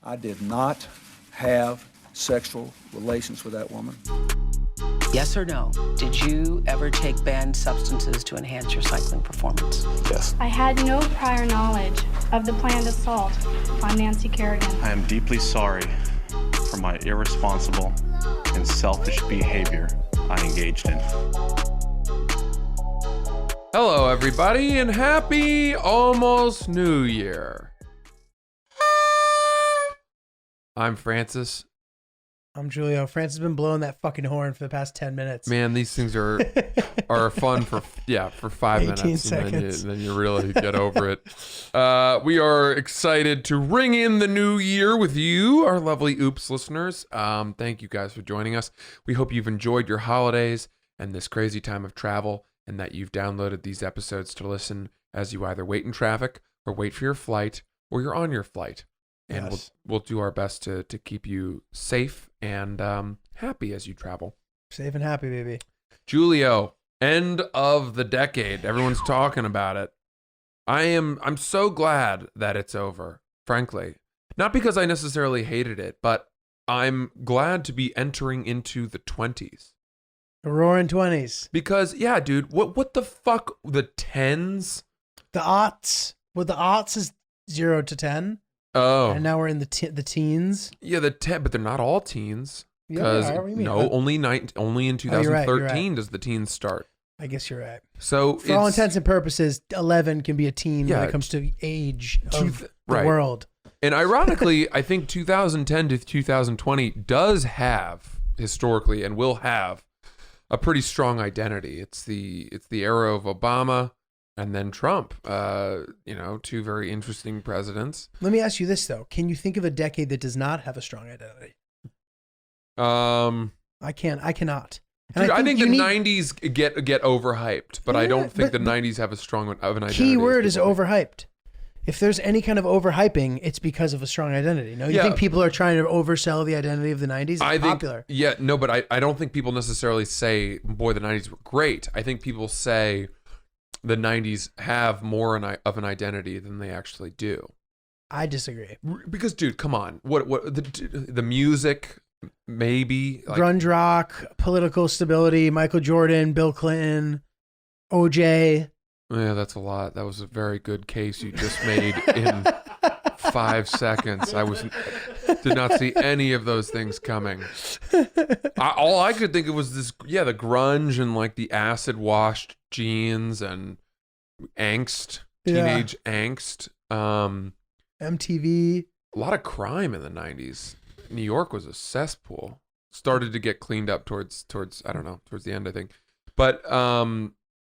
I did not have sexual relations with that woman. Yes or no? Did you ever take banned substances to enhance your cycling performance? Yes. I had no prior knowledge of the planned assault on Nancy Kerrigan. I am deeply sorry for my irresponsible and selfish behavior I engaged in. Hello, everybody, and happy almost New Year. I'm Francis. I'm Giulio. Francis has been blowing that fucking horn for the past 10 minutes. Man, these things are fun for 5 minutes. Seconds. And then you really get over it. We are excited to ring in the new year with you, our lovely Oops listeners. Thank you guys for joining us. We hope you've enjoyed your holidays and this crazy time of travel, and that you've downloaded these episodes to listen as you either wait in traffic or wait for your flight or you're on your flight. And Yes. we'll do our best to keep you safe and happy as you travel. Safe and happy, baby. Giulio, end of the decade. Everyone's talking about it. I'm so glad that it's over, frankly. Not because I necessarily hated it, but I'm glad to be entering into the 20s. The roaring 20s. Because, yeah, dude, what the fuck? The 10s? The aughts. Well, the aughts is 0 to 10. Oh. And now we're in the teens. Yeah, the 10, but they're not all teens. Yeah, Because what do you mean? only in 2013 you're right. does the teens start. I guess you're right. So For all intents and purposes, 11 can be a teen when Yeah, it comes to age of the right. world. And ironically, I think 2010 to 2020 does have, historically, and will have, a pretty strong identity. It's the era of Obama and then Trump. Two very interesting presidents. Let me ask you this, though. Can you think of a decade that does not have a strong identity? I cannot. And Dude, I think the 90s get overhyped, but I don't think the 90s have a strong of an identity. Key word is overhyped. If there's any kind of overhyping, it's because of a strong identity. No, you think people are trying to oversell the identity of the 90s? It's popular. But I don't think people necessarily say, boy, the 90s were great. I think people say the 90s have more of an identity than they actually do. I disagree. Because, dude, come on. What the music, maybe. Like, grunge rock, political stability, Michael Jordan, Bill Clinton, OJ. Yeah, that's a lot. That was a very good case you just made in 5 seconds. Did not see any of those things coming. All I could think of was the grunge and like the acid washed jeans and angst, teenage angst. MTV. A lot of crime in the 90s. New York was a cesspool. Started to get cleaned up towards towards the end, I think. But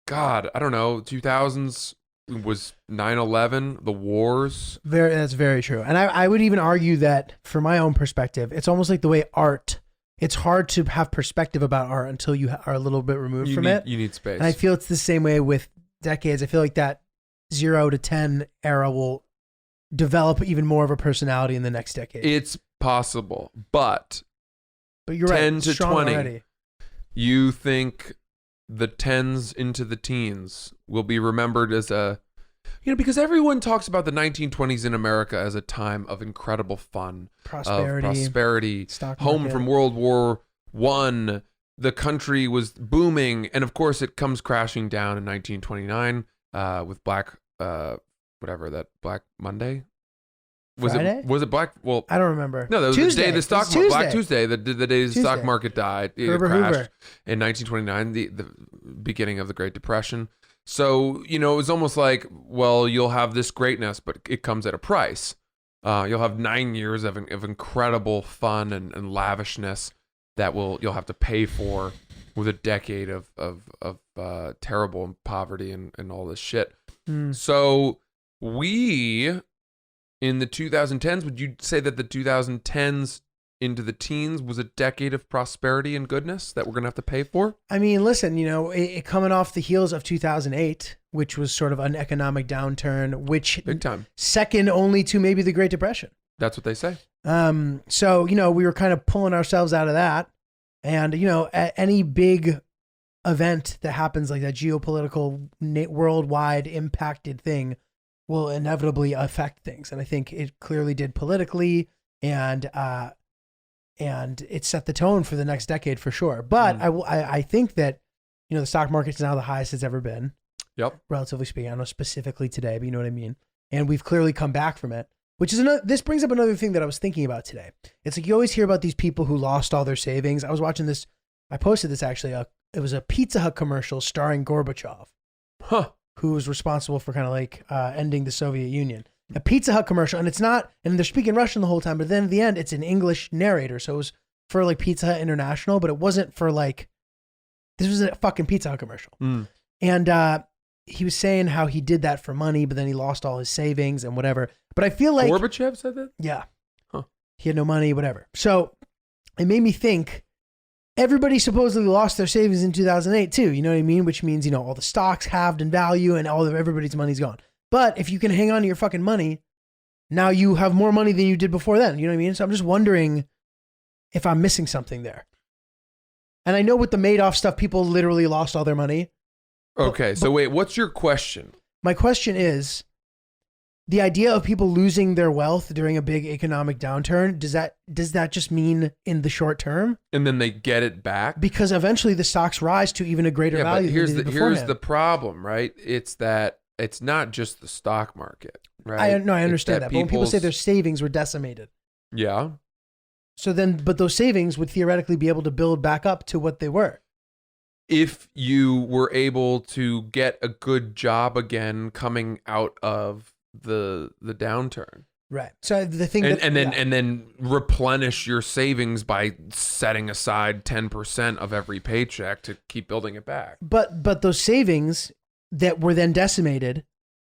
God, I don't know. 2000s was 9/11, the wars. That's very true. And I would even argue that from my own perspective, it's almost like the way art. It's hard to have perspective about art until you are a little bit removed from it. You need space. And I feel it's the same way with decades. I feel like that 0 to 10 era will develop even more of a personality in the next decade. It's possible, but you're 10 right. to Strong 20. Already. You think the 10s into the teens will be remembered as because everyone talks about the 1920s in America as a time of incredible fun, prosperity, stock home market. from World War I, the country was booming, and of course it comes crashing down in 1929 with Black Monday. Friday? Was it Black? Well, I don't remember. No, that was Tuesday. the day Black Tuesday, the day the stock market died. It Herbert crashed Hoover. in 1929, the beginning of the Great Depression. So, it was almost like, well, you'll have this greatness, but it comes at a price. You'll have 9 years of incredible fun and lavishness that you'll have to pay for with a decade of terrible poverty and all this shit. So we, in the 2010s, would you say that the 2010s into the teens was a decade of prosperity and goodness that we're going to have to pay for? I mean, listen, it coming off the heels of 2008, which was sort of an economic downturn, which big time, second only to maybe the Great Depression. That's what they say. So, we were kind of pulling ourselves out of that. And, at any big event that happens, like that geopolitical worldwide impacted thing, will inevitably affect things. And I think it clearly did politically. and it set the tone for the next decade for sure. But I think that, the stock market's now the highest it's ever been. Yep. Relatively speaking. I don't know specifically today, but you know what I mean? And we've clearly come back from it, which is this brings up another thing that I was thinking about today. It's like you always hear about these people who lost all their savings. I was watching this. I posted this actually. It was a Pizza Hut commercial starring Gorbachev, who was responsible for kind of like ending the Soviet Union. A Pizza Hut commercial, and it's not, and they're speaking Russian the whole time, but then at the end, it's an English narrator. So it was for like Pizza Hut International, but it wasn't for like, this was a fucking Pizza Hut commercial. And he was saying how he did that for money, but then he lost all his savings and whatever. But I feel like Gorbachev said that? Yeah. Huh. He had no money, whatever. So it made me think everybody supposedly lost their savings in 2008 too. You know what I mean? Which means, all the stocks halved in value and everybody's money's gone. But if you can hang on to your fucking money, now you have more money than you did before then. You know what I mean? So I'm just wondering if I'm missing something there. And I know with the Madoff stuff, people literally lost all their money. Okay, so wait, what's your question? My question is, the idea of people losing their wealth during a big economic downturn, does that just mean in the short term? And then they get it back? Because eventually the stocks rise to even a greater value. But here's the problem, right? It's that it's not just the stock market, right? I understand that. But when people say their savings were decimated. Yeah. So then, but those savings would theoretically be able to build back up to what they were. If you were able to get a good job again coming out of the downturn. Right. So the thing and then replenish your savings by setting aside 10% of every paycheck to keep building it back. But those savings that were then decimated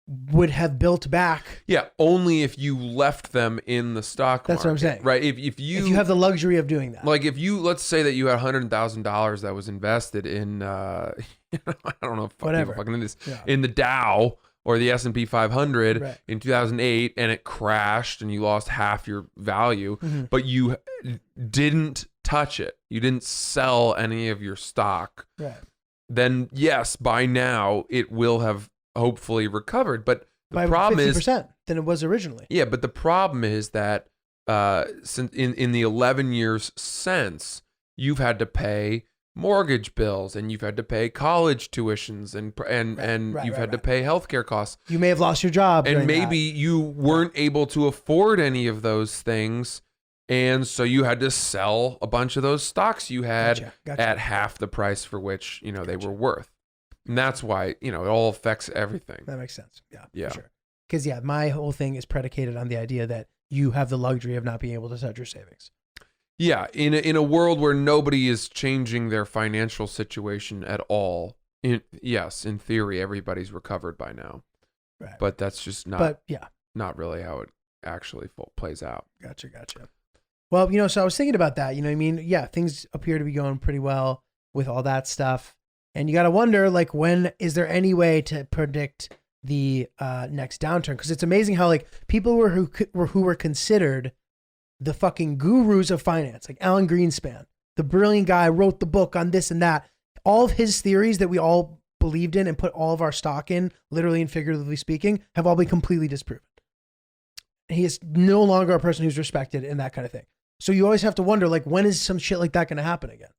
would have built back. Yeah, only if you left them in the stock market. That's what I'm saying. Right. If you have the luxury of doing that. Like if you, let's say that you had $100,000 that was invested in, I don't know if whatever fucking in this, in the Dow or the S&P 500 in 2008, and it crashed and you lost half your value, but you didn't touch it. You didn't sell any of your stock. Right. Then yes, by now it will have hopefully recovered. But the problem 50% is than it was originally. Yeah, but the problem is that since in the 11 years since, you've had to pay mortgage bills and you've had to pay college tuitions and you've had to pay healthcare costs. You may have lost your job, and maybe you weren't able to afford any of those things, and so you had to sell a bunch of those stocks you had at half the price for which they were worth. And that's why, it all affects everything. That makes sense. Yeah. Yeah. For sure. Because my whole thing is predicated on the idea that you have the luxury of not being able to touch your savings. Yeah. In a world where nobody is changing their financial situation at all, in theory, everybody's recovered by now. Right. But that's just not really how it actually plays out. Gotcha. Well, so I was thinking about that, Yeah, things appear to be going pretty well with all that stuff. And you got to wonder, when is there any way to predict the next downturn? Because it's amazing how people who were considered the fucking gurus of finance, like Alan Greenspan, the brilliant guy, wrote the book on this and that. All of his theories that we all believed in and put all of our stock in, literally and figuratively speaking, have all been completely disproven. He is no longer a person who's respected and that kind of thing. So you always have to wonder, when is some shit like that going to happen again?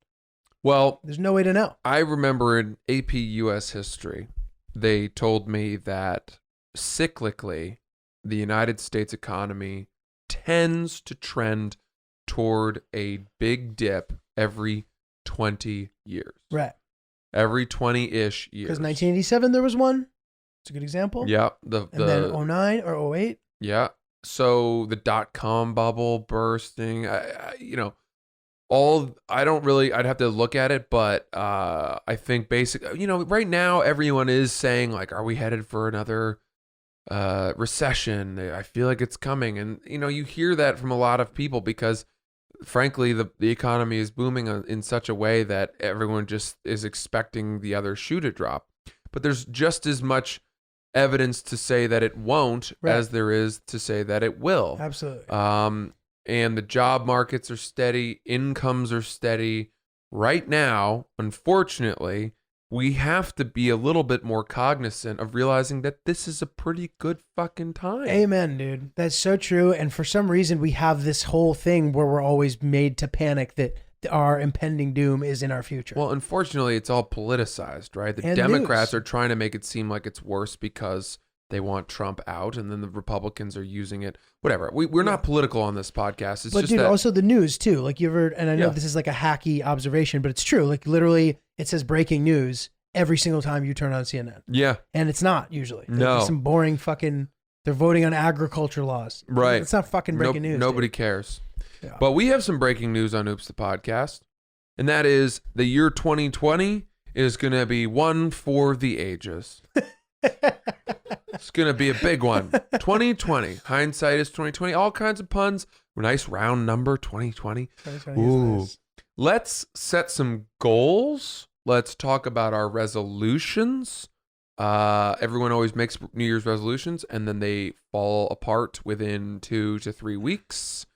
Well, there's no way to know. I remember in AP US history, they told me that cyclically, the United States economy tends to trend toward a big dip every 20 years. Right. Every 20-ish years. Because 1987, there was one. It's a good example. Yeah. And then 09 or 08. Yeah. So the dot-com bubble bursting, I'd have to look at it, but I think basically, right now everyone is saying are we headed for another recession? I feel like it's coming. And, you hear that from a lot of people because frankly, the economy is booming in such a way that everyone just is expecting the other shoe to drop. But there's just as much evidence to say that it won't as there is to say that it will. Absolutely. And the job markets are steady, incomes are steady. Right now, unfortunately, we have to be a little bit more cognizant of realizing that this is a pretty good fucking time. Amen, dude. That's so true. And for some reason, we have this whole thing where we're always made to panic that our impending doom is in our future. Well, unfortunately, it's all politicized, right? The And Democrats news. are trying to make it seem like it's worse because they want Trump out, and then the Republicans are using it. Whatever. We're not political on this podcast. It's but just dude, that also the news too. Like you ever, and I know Yeah. this is like a hacky observation, but it's true. Like literally, it says breaking news every single time you turn on CNN, yeah, and it's not usually. There's No. some boring fucking. They're voting on agriculture laws. Right. It's not fucking breaking news. Nobody dude. cares. Yeah. But we have some breaking news on Oops the Podcast, and that is the year 2020 is going to be one for the ages. It's going to be a big one. 2020. Hindsight is 2020. All kinds of puns. Nice round number, 2020. 2020 is Ooh. nice. Let's set some goals. Let's talk about our resolutions. Everyone always makes New Year's resolutions, and then they fall apart within 2 to 3 weeks.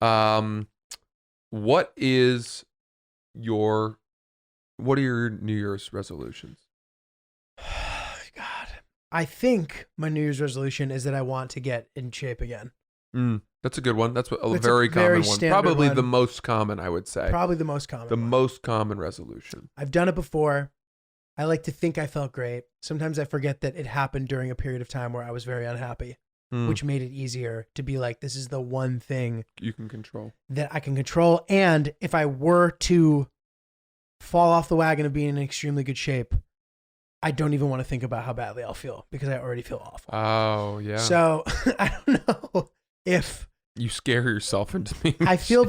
What are your New Year's resolutions? God, I think my New Year's resolution is that I want to get in shape again. That's a good one. That's a It's a very very common one. standard Probably one. the most common, I would say. Probably the most common. The one. most common resolution. I've done it before. I like to think I felt great. Sometimes I forget that it happened during a period of time where I was very unhappy, which made it easier to be like, this is the one thing you can control. that I can control. And if I were to fall off the wagon of being in extremely good shape, I don't even want to think about how badly I'll feel because I already feel awful. Oh, yeah. So I don't know if You scare yourself into being I feel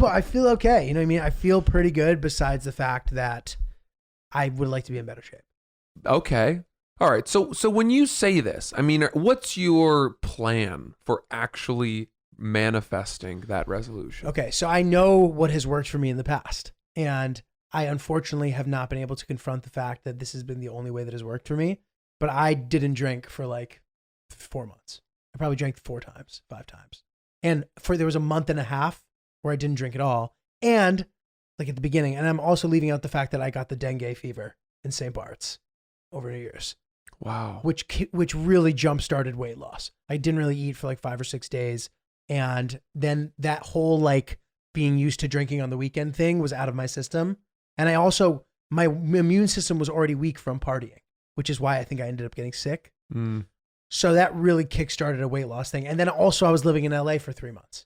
okay. You know what I mean? I feel pretty good besides the fact that I would like to be in better shape. Okay. All right. So when you say this, I mean, what's your plan for actually manifesting that resolution? Okay, so I know what has worked for me in the past, and I unfortunately have not been able to confront the fact that this has been the only way that has worked for me. But I didn't drink for like 4 months. I probably drank 4 times, 5 times. And there was a month and a half where I didn't drink at all. And like at the beginning, and I'm also leaving out the fact that I got the dengue fever in St. Bart's over New Year's, Wow. which really jump-started weight loss. I didn't really eat for like 5 or 6 days. And then that whole like being used to drinking on the weekend thing was out of my system. And my immune system was already weak from partying, which is why I think I ended up getting sick. So that really kickstarted a weight loss thing. And then also I was living in LA for 3 months,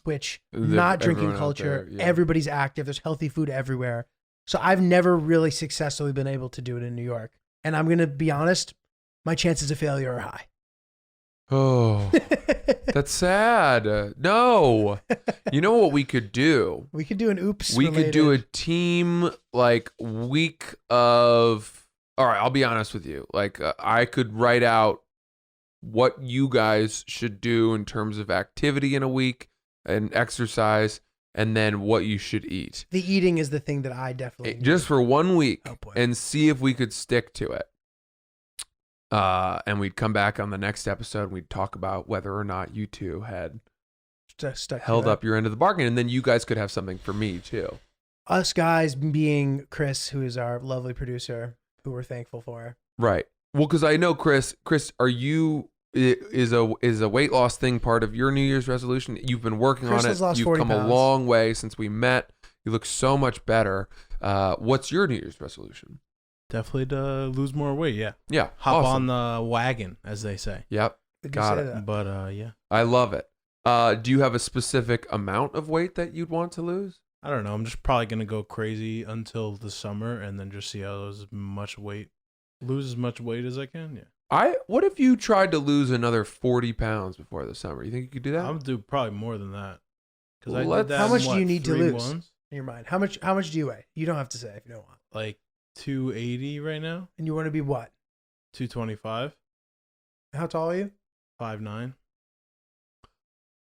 which not drinking everyone out culture, there, yeah. everybody's active. There's healthy food everywhere. So I've never really successfully been able to do it in New York. And I'm going to be honest, my chances of failure are high. Oh, that's sad. No. You know what we could do? We could do an oops. We could do a related- team like week of. All right, I'll be honest with you. Like I could write out what you guys should do in terms of activity in a week and exercise, and then what you should eat. The eating is the thing that I definitely need. Just for 1 week, Oh, boy. and see if we could stick to it. And we'd come back on the next episode and we'd talk about whether or not you two had stuck held to it. up your end of the bargain, and then you guys could have something for me too. Us guys being Chris, who is our lovely producer, who we're thankful for. Right. Well, because I know Chris, are you is a weight loss thing part of your New Year's resolution? You've been working Chris on has it. lost You've 40 come a pounds. long way since we met. You look so much better. What's your New Year's resolution? Definitely to lose more weight, yeah. Yeah. Hop awesome. on the wagon, as they say. Yep. Did you Got say it. that? But yeah. I love it. Do you have a specific amount of weight that you'd want to lose? I don't know. I'm just probably gonna go crazy until the summer and then just see how lose as much weight as I can. Yeah. What if you tried to lose another 40 pounds before the summer? You think you could do that? I'm gonna do probably more than that. Because I Let's- did that How in, much do what, you need to 3 lose? months? In your mind, how much do you weigh? You don't have to say if you don't want. Like 280 right now. And you want to be what? 225. How tall are you? 5'9".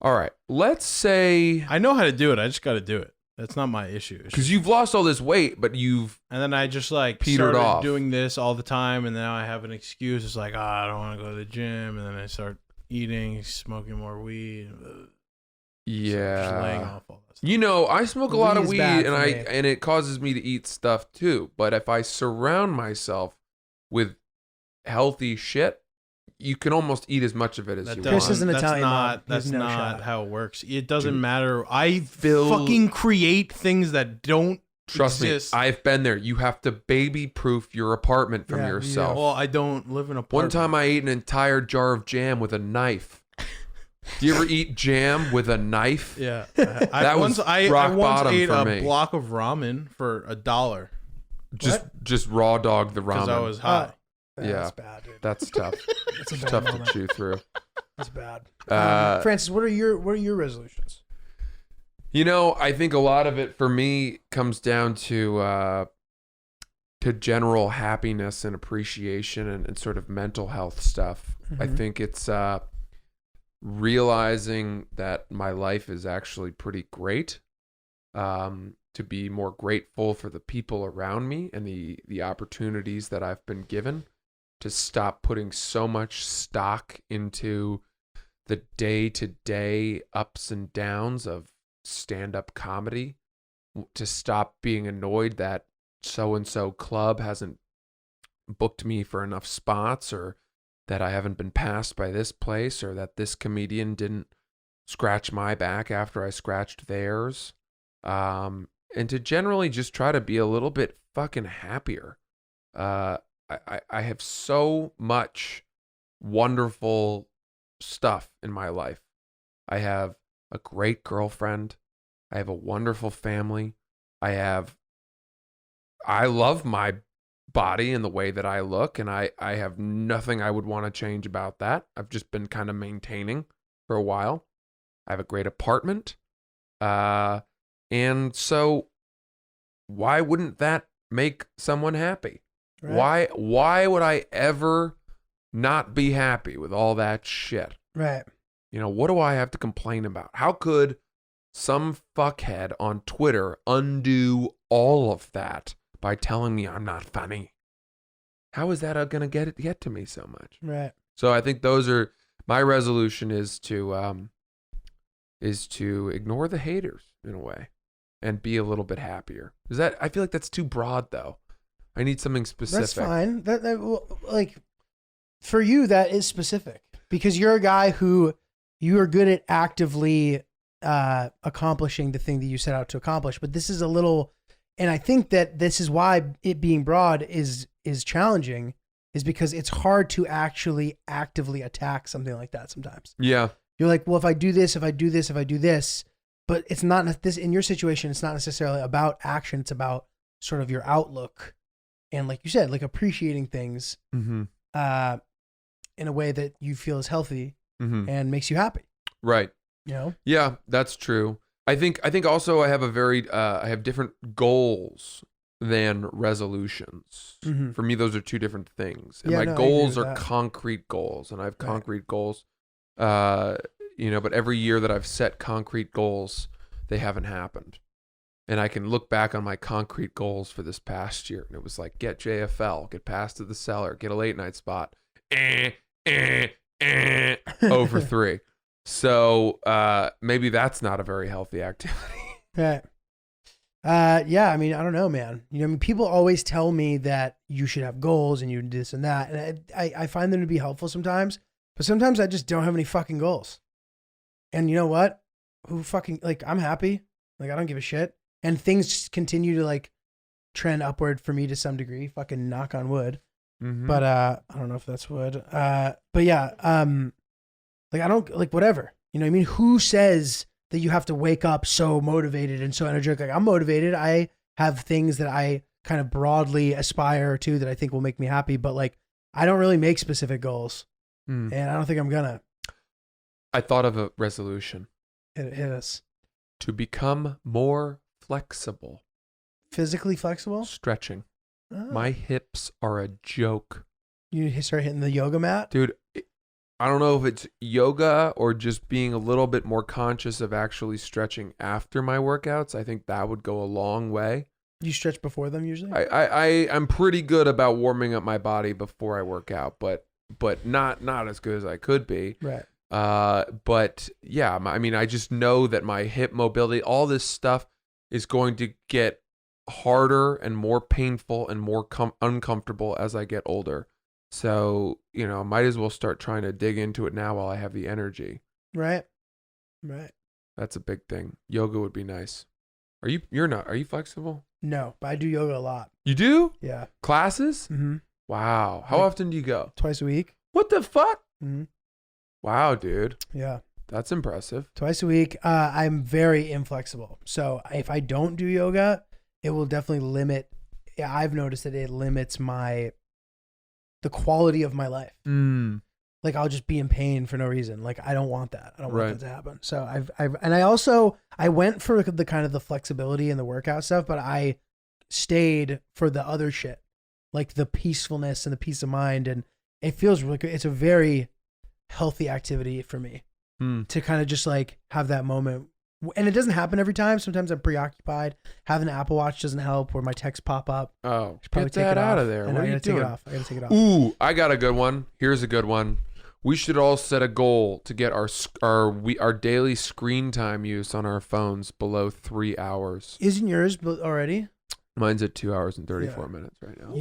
All right. Let's say, I know how to do it. I just got to do it. That's not my issue. because you've lost all this weight, but you've, And then I just like Petered started off. doing this all the time, and now I have an excuse. It's like, I don't want to go to the gym, and then I start eating, smoking more weed, just laying yeah. off all that You know, I smoke a lot of Weed is weed, bad and for me. and it causes me to eat stuff too. But if I surround myself with healthy shit, you can almost eat as much of it as you Chris want. is an Italian mom. That's He's no not shot. how it works. It doesn't Dude, matter. I Phil- fucking create things that don't Trust exist. me, I've been there. You have to baby-proof your apartment from Yeah, yourself. Well, I don't live in a One time I ate an entire jar of jam with a knife. Do you ever eat jam with a knife? Yeah, That was I rock once bottom ate for a me. block of ramen for $1 Just raw dog the because ramen. I was high. Yeah. That's bad, dude. That's tough. That's a It's bad tough moment. to chew through. That's bad. Uh, Francis, what are your resolutions? You know, I think a lot of it for me comes down to general happiness and appreciation and sort of mental health stuff. I Mhm. think it's realizing that my life is actually pretty great. To be more grateful for the people around me and the opportunities that I've been given. To stop putting so much stock into the day-to-day ups and downs of stand-up comedy, to stop being annoyed that so-and-so club hasn't booked me for enough spots, or that I haven't been passed by this place, or that this comedian didn't scratch my back after I scratched theirs. And to generally just try to be a little bit fucking happier. I have so much wonderful stuff in my life. I have a great girlfriend. I have a wonderful family. I love my body and the way that I look, and I have nothing I would want to change about that. I've just been kind of maintaining for a while. I have a great apartment. And so why wouldn't that make someone happy? Right. Why would I ever not be happy with all that shit? Right. You know, what do I have to complain about? How could some fuckhead on Twitter undo all of that by telling me I'm not funny? How is that going to get to me so much? Right. So I think those are my resolution is to ignore the haters in a way and be a little bit happier. I feel like that's too broad though. I need something specific. That's fine. Like for you, that is specific because you're a guy who you are good at actively accomplishing the thing that you set out to accomplish. But this is a little, and I think that this is why it being broad is challenging, is because it's hard to actually actively attack something like that sometimes. Yeah. You're like, well, if I do this, if I do this, if I do this, but it's not this in your situation. It's not necessarily about action. It's about sort of your outlook. And like you said, like appreciating things Mm-hmm. In a way that you feel is healthy Mm-hmm. and makes you happy. Right. You know? Yeah, that's true. I think also I have I have different goals than resolutions. Mhm. For me, those are two different things. And Yeah, my no, I agree goals with are that. concrete goals, and I have Right. concrete goals. But every year that I've set concrete goals, they haven't happened. And I can look back on my concrete goals for this past year, and it was like get JFL, get past to the cellar, get a late night spot, over 3. So maybe that's not a very healthy activity. Right. Yeah, I mean, I don't know, man. You know, I mean, people always tell me that you should have goals and you do this and that. And I find them to be helpful sometimes, but sometimes I just don't have any fucking goals. And you know what? Who fucking, like, I'm happy. Like, I don't give a shit. And things just continue to like trend upward for me to some degree. Fucking knock on wood. Mm-hmm. But I don't know if that's wood. But yeah, like I don't like whatever. You know what I mean? Who says that you have to wake up so motivated and so energetic? Like I'm motivated. I have things that I kind of broadly aspire to that I think will make me happy, but like I don't really make specific goals. And I don't think I'm gonna. I thought of a resolution Hit us. to become more flexible. Physically flexible? Stretching. Oh. My hips are a joke. You start hitting the yoga mat? Dude, I don't know if it's yoga or just being a little bit more conscious of actually stretching after my workouts. I think that would go a long way. You stretch before them usually? I'm pretty good about warming up my body before I work out, but not as good as I could be. Right. But yeah, I mean, I just know that my hip mobility, all this stuff is going to get harder and more painful and more uncomfortable as I get older. So, I might as well start trying to dig into it now while I have the energy. Right. That's a big thing. Yoga would be nice. Are you flexible? No, but I do yoga a lot. You do? Yeah. Classes? Mm-hmm. Wow. How often do you go? Twice a week. What the fuck? Mm-hmm. Wow, dude. Yeah. That's impressive. Twice a week. I'm very inflexible. So if I don't do yoga, it will definitely limit. Yeah, I've noticed that it limits the quality of my life. Like I'll just be in pain for no reason. Like I don't want that. I don't want that to happen. So I went for the kind of the flexibility and the workout stuff, but I stayed for the other shit, like the peacefulness and the peace of mind. And it feels really good. It's a very healthy activity for me to kind of just like have that moment. And it doesn't happen every time. Sometimes I'm preoccupied. Having an Apple Watch doesn't help, where my texts pop up. Oh, get that out of there. What are you doing? I gotta take it off. Ooh, I got a good one. Here's a good one. We should all set a goal to get our daily screen time use on our phones below 3 hours. Isn't yours already? Mine's at 2 hours and 34 minutes right now.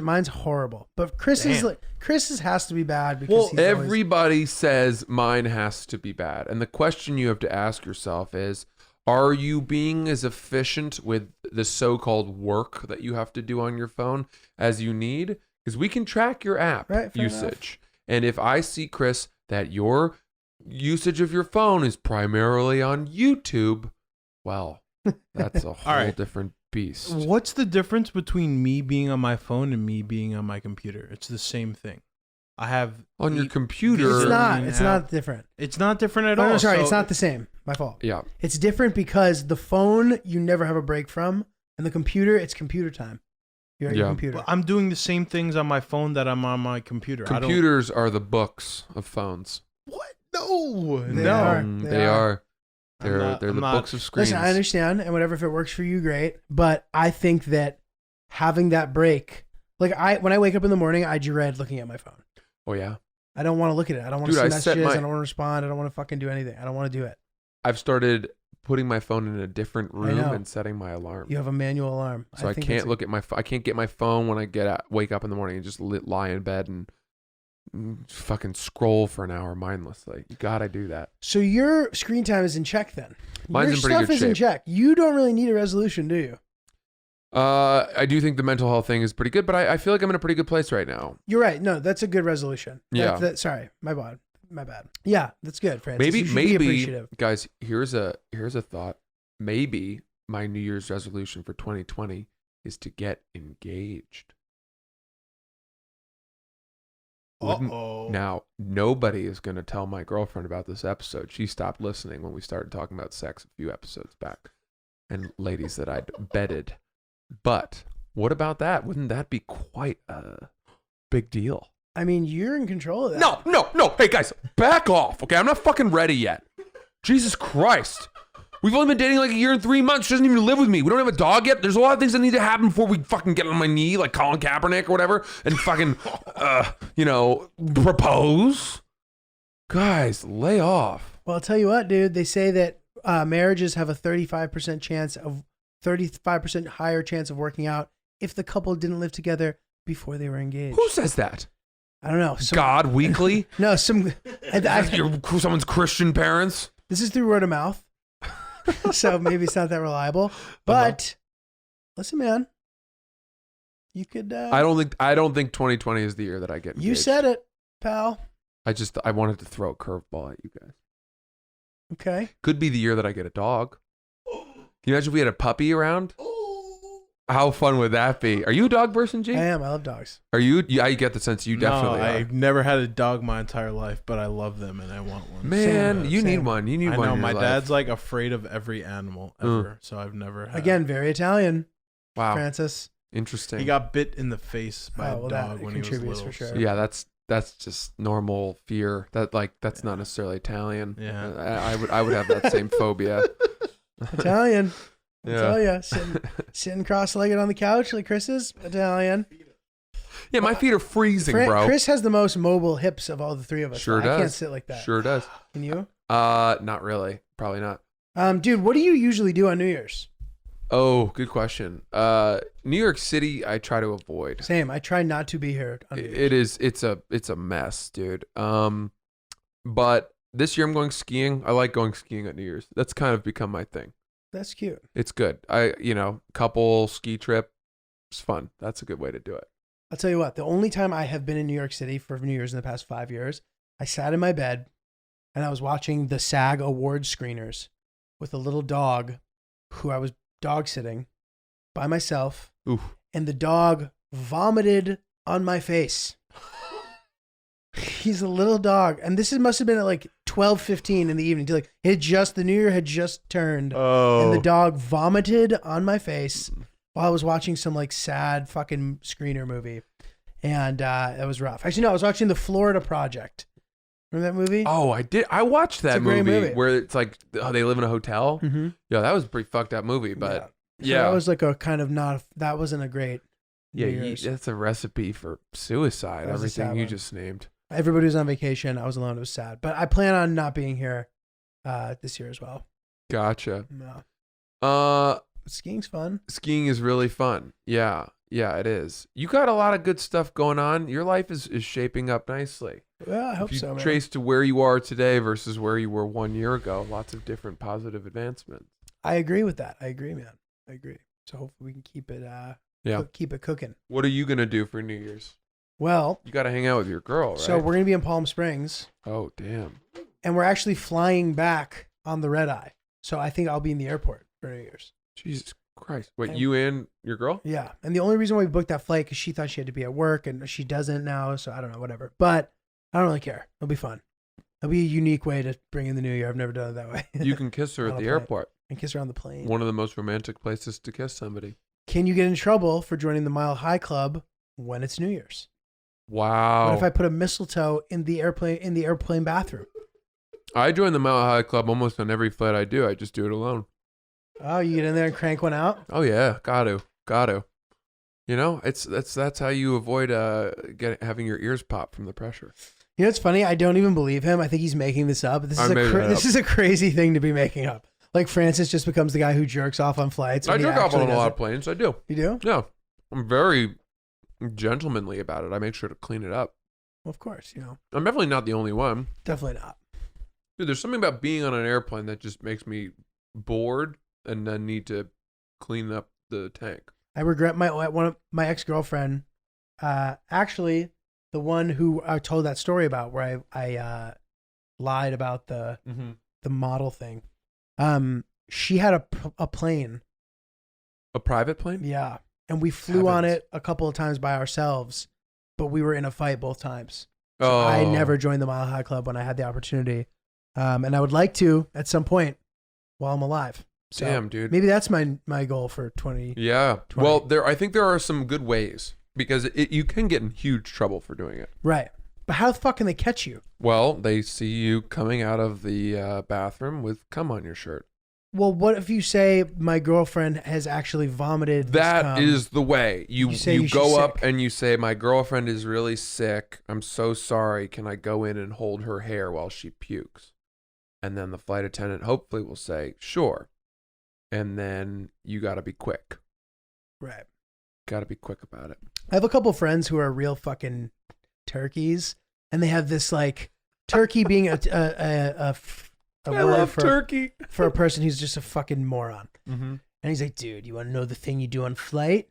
Mine's horrible. But Chris's has to be bad because everybody says mine has to be bad. And the question you have to ask yourself is, are you being as efficient with the so-called work that you have to do on your phone as you need? Because we can track your app usage. And if I see, Chris, that your usage of your phone is primarily on YouTube, well, that's a whole different beast. What's the difference between me being on my phone and me being on my computer? It's the same thing. I have on your computer. It's not different. It's not different at all. No, sorry, it's not the same. My fault. Yeah. It's different because the phone you never have a break from, and the computer, it's computer time. You're at your computer. But I'm doing the same things on my phone that I'm on my computer. Computers are the books of phones. What? No. They are. They're the books of screens. Listen, I understand, and whatever, if it works for you, great. But I think that having that break, like when I wake up in the morning, I dread looking at my phone. Oh yeah. I don't want to look at it. I don't want to see messages. I don't want to respond. I don't want to fucking do anything. I don't want to do it. I've started putting my phone in a different room and setting my alarm. You have a manual alarm, so I can't look at I can't get my phone when I wake up in the morning and just lie in bed and fucking scroll for an hour mindlessly. You gotta do that. So your screen time is in check then. Mine's in pretty good shape. Your stuff is in check. You don't really need a resolution, do you? I do think the mental health thing is pretty good, but I feel like I'm in a pretty good place right now. You're right. No, that's a good resolution. Yeah. Sorry, my bad. Yeah, that's good, Francis. Maybe, guys. Here's a thought. Maybe my New Year's resolution for 2020 is to get engaged. Now, nobody is going to tell my girlfriend about this episode. She stopped listening when we started talking about sex a few episodes back, and ladies that I'd bedded. But what about that? Wouldn't that be quite a big deal? I mean, you're in control of that. No. Hey, guys, back off, okay? I'm not fucking ready yet. Jesus Christ. We've only been dating like a year and 3 months. She doesn't even live with me. We don't have a dog yet. There's a lot of things that need to happen before we fucking get on my knee like Colin Kaepernick or whatever and fucking, propose. Guys, lay off. Well, I'll tell you what, dude. They say that marriages have a 35% higher chance of working out if the couple didn't live together before they were engaged. Who says that? I don't know. God Weekly? No, someone's Christian parents? This is through word of mouth. So maybe it's not that reliable. But listen, man. You could I don't think 2020 is the year that I get engaged. You said it, pal. I wanted to throw a curveball at you guys. Okay. Could be the year that I get a dog. Can you imagine if we had a puppy around? How fun would that be? Are you a dog person, G? I am. I love dogs. Are you? Yeah, I get the sense you definitely are. I've never had a dog my entire life, but I love them and I want one. Man, you need one. You need one. I know. In My your dad's life. like afraid of every animal ever, so I've never had. Again, very Italian. Wow. Francis. Interesting. He got bit in the face by a dog when he was little. For sure. So yeah, that's just normal fear. That's not necessarily Italian. Yeah. I would have that same phobia. Italian. I tell you, sitting cross-legged on the couch like Chris is Italian. Yeah, my feet are freezing, bro. Chris has the most mobile hips of all the three of us. Sure I does. can't sit like that. Sure does. Can you? Not really. Probably not. Dude, what do you usually do on New Year's? Oh, good question. New York City, I try to avoid. Same. I try not to be here on New Year's. It's a mess, dude. But this year I'm going skiing. I like going skiing at New Year's. That's kind of become my thing. That's cute. It's good. Couple ski trip. It's fun. That's a good way to do it. I'll tell you what, the only time I have been in New York City for New Year's in the past 5 years, I sat in my bed and I was watching the SAG Awards screeners with a little dog who I was dog sitting by myself. Oof. And the dog vomited on my face. He's a little dog. And this must have been at like 12:15 in the evening. The New Year had just turned. Oh. And the dog vomited on my face while I was watching some like sad fucking screener movie. And it was rough. Actually, no, I was watching The Florida Project. Remember that movie? Oh, I did. I watched that It's a great movie. where it's like they live in a hotel. Mm-hmm. Yeah, that was a pretty fucked up movie, but So that was like a kind of that wasn't a great New Year's. That's a recipe for suicide. That was a Everything sad you one. just named. Everybody was on vacation. I was alone. It was sad. But I plan on not being here this year as well. Gotcha. No. Skiing's fun. Skiing is really fun. Yeah, it is. You got a lot of good stuff going on. Your life is shaping up nicely. Well, I hope If you so, man. trace to where you are today versus where you were 1 year ago, lots of different positive advancements. I agree with that. I agree, man. I agree. So hopefully we can keep it keep it cooking. What are you going to do for New Year's? Well, You got to hang out with your girl, right? so we're going to be in Palm Springs Oh, damn. and we're actually flying back on the red eye. So I think I'll be in the airport for New Year's. Jesus Christ. Wait, And- you and your girl? Yeah. And the only reason why we booked that flight because she thought she had to be at work and she doesn't now. So I don't know, whatever. But I don't really care. It'll be fun. It'll be a unique way to bring in the new year. I've never done it that way. You can kiss her On at a the plane. airport. And kiss her on the plane. One of the most romantic places to kiss somebody. Can you get in trouble for joining the Mile High Club when it's New Year's? Wow. What if I put a mistletoe in the airplane bathroom? I join the Mile High Club almost on every flight I do. I just do it alone. Oh, you get in there and crank one out? Oh yeah, got to. You know, that's how you avoid having your ears pop from the pressure. You know, it's funny. I don't even believe him. I think he's making this up. This I made it up. This is a crazy thing to be making up. Like Francis just becomes the guy who jerks off on flights. I when he jerk off actually on a does lot it. of planes. I do. You do? Yeah, I'm very gentlemanly about it. I make sure to clean it up. Well, of course. You know, I'm definitely not the only one. definitely not. Dude, there's something about being on an airplane that just makes me bored and then need to clean up the tank. I regret my ex-girlfriend. Actually, the one who I told that story about, where I lied about the model thing. She had a plane. A private plane? Yeah. And we flew on Heavens. it a couple of times by ourselves, but we were in a fight both times. So Oh. I never joined the Mile High Club when I had the opportunity. And I would like to at some point while I'm alive. So Damn, dude. maybe that's my goal for 20. Yeah. 20. Well, I think there are some good ways because you can get in huge trouble for doing it. Right. But how the fuck can they catch you? Well, they see you coming out of the bathroom with cum on your shirt. Well, what if you say my girlfriend has actually vomited? That is the way. You say she's go up sick. and you say, "My girlfriend is really sick. I'm so sorry. Can I go in and hold her hair while she pukes?" And then the flight attendant hopefully will say, "Sure." And then you got to be quick. Right. Got to be quick about it. I have a couple friends who are real fucking turkeys, and they have this like turkey being a I word love for turkey. for a person who's just a fucking moron. Mm-hmm. And he's like, dude, you want to know the thing you do on flight?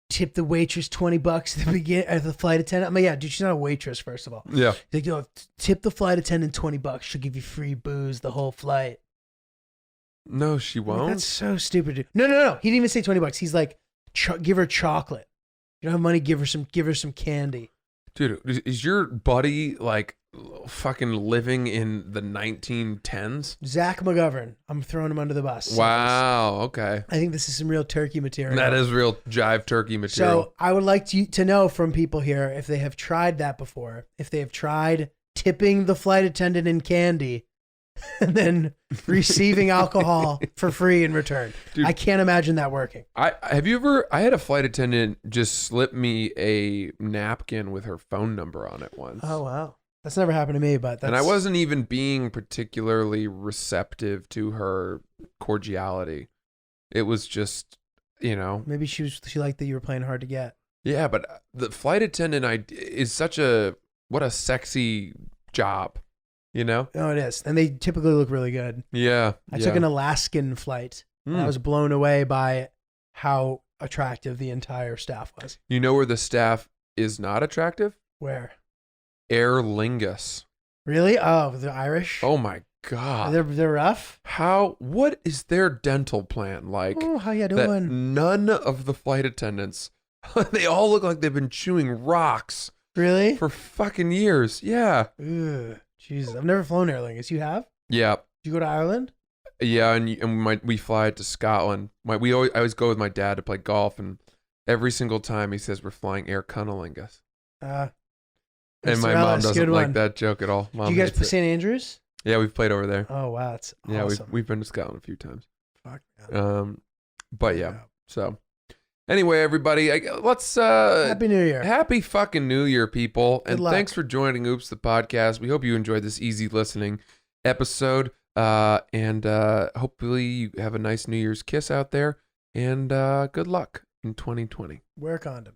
Tip the waitress $20 at the beginning, at the flight attendant. I'm like, yeah, dude, she's not a waitress, first of all. Yeah. He's like, yo, tip the flight attendant $20. She'll give you free booze the whole flight. No, she I'm like, won't. that's so stupid, dude. No. He didn't even say $20. He's like, give her chocolate. You don't have money, give her some candy. Dude, is your buddy like fucking living in the 1910s? Zach McGovern. I'm throwing him under the bus. Wow. Okay. I think this is some real turkey material. That is real jive turkey material. So I would like to know from people here if they have tried that before, if they have tried tipping the flight attendant in candy and then receiving alcohol for free in return. Dude. I can't imagine that working. I had a flight attendant just slip me a napkin with her phone number on it once. Oh, wow. That's never happened to me, but that's... And I wasn't even being particularly receptive to her cordiality. It was just, Maybe she liked that you were playing hard to get. Yeah, but the flight attendant is what a sexy job, Oh, it is. And they typically look really good. Yeah. I took an Alaskan flight, and I was blown away by how attractive the entire staff was. You know where the staff is not attractive? Where? Aer Lingus. Really? Oh, the Irish? Oh my God. They're rough? What is their dental plan like? Oh, how you That doing? none of the flight attendants, they all look like they've been chewing rocks Really? for fucking years. Yeah. Ugh, Jesus. I've never flown Aer Lingus. You have? Yeah. Did you go to Ireland? Yeah, and we fly to Scotland. I always go with my dad to play golf, and every single time he says we're flying Air Cunnilingus. And my mom doesn't like that joke at all. Mom Did you guys hates play it. St. Andrews? Yeah, we've played over there. Oh, wow. That's Yeah, awesome. we've been to Scotland a few times. Fuck, man. But yeah. So anyway, everybody, let's Happy New Year. Happy fucking New Year, people. Good And luck. thanks for joining Oops the Podcast. We hope you enjoyed this easy listening episode. And hopefully you have a nice New Year's kiss out there. And good luck in 2020. Wear a condom.